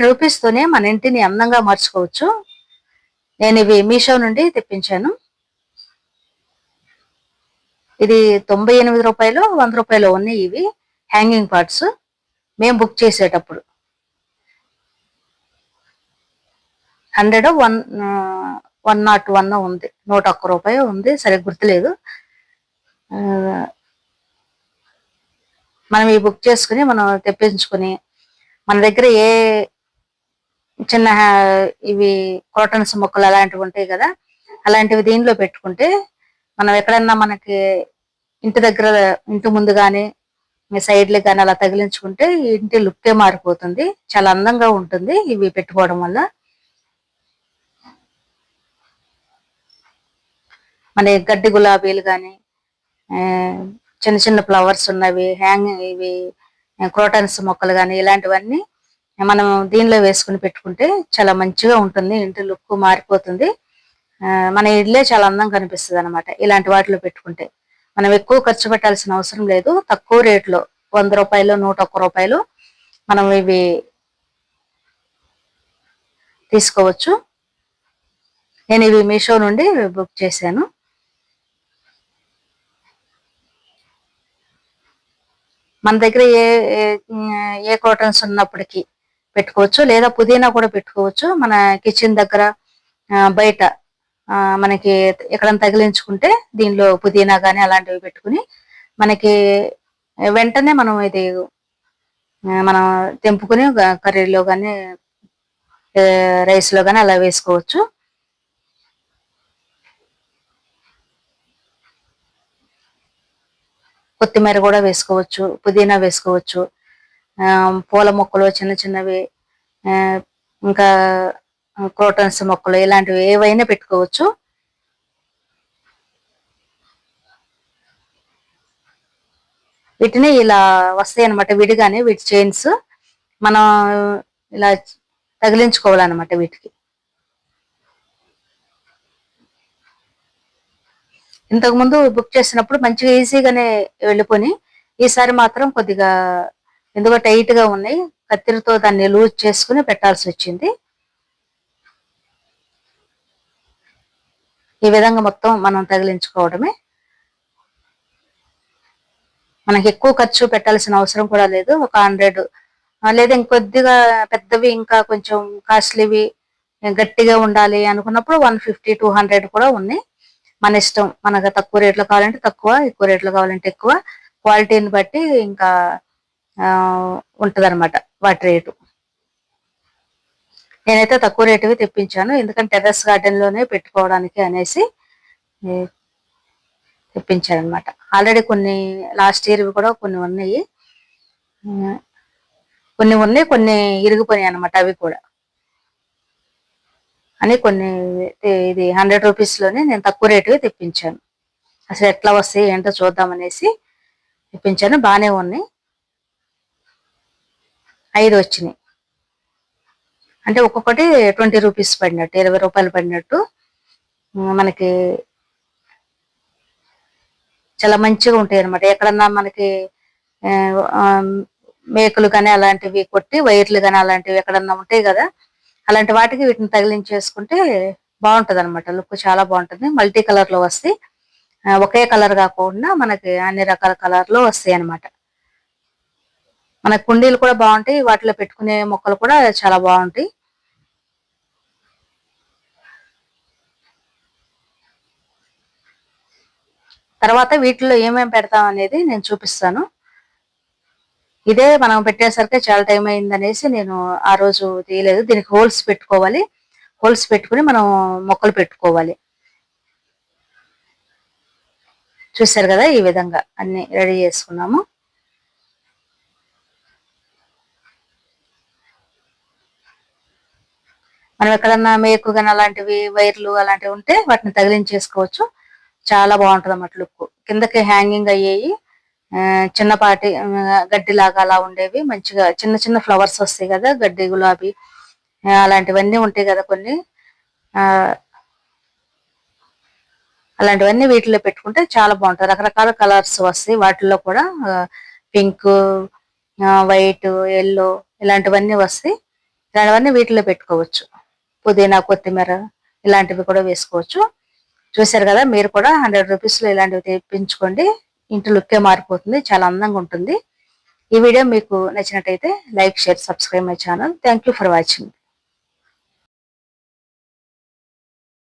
Rupees తోనే మన ఇంటిని అందంగా మార్చుకోవచ్చు. నేను ఇవి మీషో నుండి తెప్పించాను. ఇది రూ. 98 రూ. 100 ఉన్నాయి. ఇవి హ్యాంగింగ్ పార్ట్స్ మేము బుక్ చేసేటప్పుడు 100 101 ఉంది, రూ. 101 ఉంది, సరిగ్గా గుర్తులేదు. మనం ఇవి బుక్ చేసుకుని మనం తెప్పించుకుని మన దగ్గర ఏ చిన్న ఇవి కాటన్స్ మొక్కలు అలాంటివి ఉంటాయి కదా, అలాంటివి దీనిలో పెట్టుకుంటే మనం ఎక్కడన్నా మనకి ఇంటి దగ్గర ఇంటి ముందు కానీ సైడ్లు కానీ అలా తగిలించుకుంటే ఇంటి లుక్కే మారిపోతుంది. చాలా అందంగా ఉంటుంది ఇవి పెట్టుకోవడం వల్ల. మన గడ్డి గులాబీలు కానీ చిన్న చిన్న ఫ్లవర్స్ ఉన్నవి ఇవి క్రోటన్స్ మొక్కలు కానీ ఇలాంటివన్నీ మనం దీనిలో వేసుకుని పెట్టుకుంటే చాలా మంచిగా ఉంటుంది. ఇంటి లుక్ మారిపోతుంది. మన ఇల్లే చాలా అందంగా కనిపిస్తుంది అనమాట. ఇలాంటి వాటిలో పెట్టుకుంటే మనం ఎక్కువ ఖర్చు పెట్టాల్సిన అవసరం లేదు. తక్కువ రేట్లో రూ. 100 రూ. 101 మనం ఇవి తీసుకోవచ్చు. నేను ఇవి మీషో నుండి బుక్ చేశాను. మన దగ్గర ఏ కాటన్స్ ఉన్నప్పటికీ పెట్టుకోవచ్చు, లేదా పుదీనా కూడా పెట్టుకోవచ్చు. మన కిచెన్ దగ్గర బయట మనకి ఎక్కడైనా తగిలించుకుంటే దీనిలో పుదీనా కానీ అలాంటివి పెట్టుకుని మనకి వెంటనే మనం ఇది మనం తెంపుకుని కర్రీలో కానీ రైస్లో కానీ అలా వేసుకోవచ్చు. కొత్తిమీర కూడా వేసుకోవచ్చు, పుదీనా వేసుకోవచ్చు, పూల మొక్కలు చిన్న చిన్నవి, ఇంకా క్రోటన్స్ మొక్కలు ఇలాంటివి ఏవైనా పెట్టుకోవచ్చు. వీటిని ఇలా వస్తాయి అనమాట విడిగానే. వీటి చైన్స్ మనం ఇలా తగిలించుకోవాలన్నమాట. వీటికి ఇంతకుముందు బుక్ చేసినప్పుడు మంచిగా ఈజీగానే వెళ్ళిపోయి, ఈసారి మాత్రం కొద్దిగా ఎందుకో టైట్ గా ఉన్నాయి. కత్తిరితో దాన్ని లూజ్ చేసుకుని పెట్టాల్సి వచ్చింది. ఈ విధంగా మొత్తం మనం తగిలించుకోవడమే. మనకి ఎక్కువ ఖర్చు పెట్టాల్సిన అవసరం కూడా లేదు. ఒక 100 లేదా ఇంకొద్దిగా పెద్దవి ఇంకా కొంచెం కాస్ట్లీవి గట్టిగా ఉండాలి అనుకున్నప్పుడు 150 200 కూడా ఉన్నాయి. మన ఇష్టం. మనకు తక్కువ రేట్లో కావాలంటే తక్కువ, ఎక్కువ రేట్లో కావాలంటే ఎక్కువ, క్వాలిటీని బట్టి ఇంకా ఉంటదన్నమాట వాటి రేటు. నేనైతే తక్కువ రేటువి తెప్పించాను, ఎందుకంటే టెర్రస్ గార్డెన్ లోనే పెట్టుకోవడానికి అనేసి తెప్పించాను అనమాట. ఆల్రెడీ కొన్ని లాస్ట్ ఇయర్ కూడా కొన్ని ఉన్నాయి, కొన్ని ఇరిగిపోయాయి అనమాట. అవి కూడా అని కొన్ని ఇది 100 రూపీస్ లోనే నేను తక్కువ రేటువి తెప్పించాను. అసలు ఎట్లా వస్తాయి ఏంటో చూద్దామనేసి తెప్పించాను. బాగానే ఉన్నాయి. 5 వచ్చినాయి. అంటే ఒక్కొక్కటి 20 రూపీస్ పడినట్టు, 20 రూపాయలు పడినట్టు. మనకి చాలా మంచిగా ఉంటాయి అనమాట. ఎక్కడన్నా మనకి మేకులు కానీ అలాంటివి కొట్టి వైర్లు కానీ అలాంటివి ఎక్కడన్నా ఉంటాయి కదా, అలాంటి వాటికి వీటిని తగిలించేసుకుంటే బాగుంటది అనమాట. లుక్ చాలా బాగుంటుంది. మల్టీ కలర్ లో వస్తాయి. ఒకే కలర్ కాకుండా మనకి అన్ని రకాల కలర్ లో వస్తాయి అనమాట. మన కుండీలు కూడా బాగుంటాయి, వాటిలో పెట్టుకునే మొక్కలు కూడా చాలా బాగుంటాయి. తర్వాత వీటిలో ఏమేమి పెడతాం అనేది నేను చూపిస్తాను. ఇదే మనం పెట్టేసరికి చాలా టైం అయిందనేసి నేను ఆ రోజు తీయలేదు. దీనికి హోల్స్ పెట్టుకోవాలి. హోల్స్ పెట్టుకుని మనం మొక్కలు పెట్టుకోవాలి. చూసారు కదా, ఈ విధంగా అన్ని రెడీ చేసుకున్నాము. మనం ఎక్కడన్నా మేకు కానీ అలాంటివి వైర్లు అలాంటివి ఉంటే వాటిని తగిలించేసుకోవచ్చు. చాలా బాగుంటుంది అన్నమాట లుక్. కిందకి హ్యాంగింగ్ అయ్యేవి చిన్నపాటి గడ్డి లాగా అలా ఉండేవి. మంచిగా చిన్న చిన్న ఫ్లవర్స్ వస్తాయి కదా, గడ్డి గులాబీ అలాంటివన్నీ ఉంటాయి కదా కొన్ని, అలాంటివన్నీ వీటిలో పెట్టుకుంటే చాలా బాగుంటుంది. రకరకాల కలర్స్ వస్తాయి వాటిల్లో కూడా. పింక్, వైట్, ఎల్లో ఇలాంటివన్నీ వస్తాయి. ఇలాంటివన్నీ వీటిలో పెట్టుకోవచ్చు. పుదీనా, కొత్తిమీర ఇలాంటివి కూడా వేసుకోవచ్చు. చూసారు కదా, మీరు కూడా 100 రూపీస్లో ఇలాంటివి తెప్పించుకోండి. ఇంటి లుక్కే మారిపోతుంది, చాలా అందంగా ఉంటుంది. ఈ వీడియో మీకు నచ్చినట్టయితే like, share, subscribe my channel. Thank you for watching.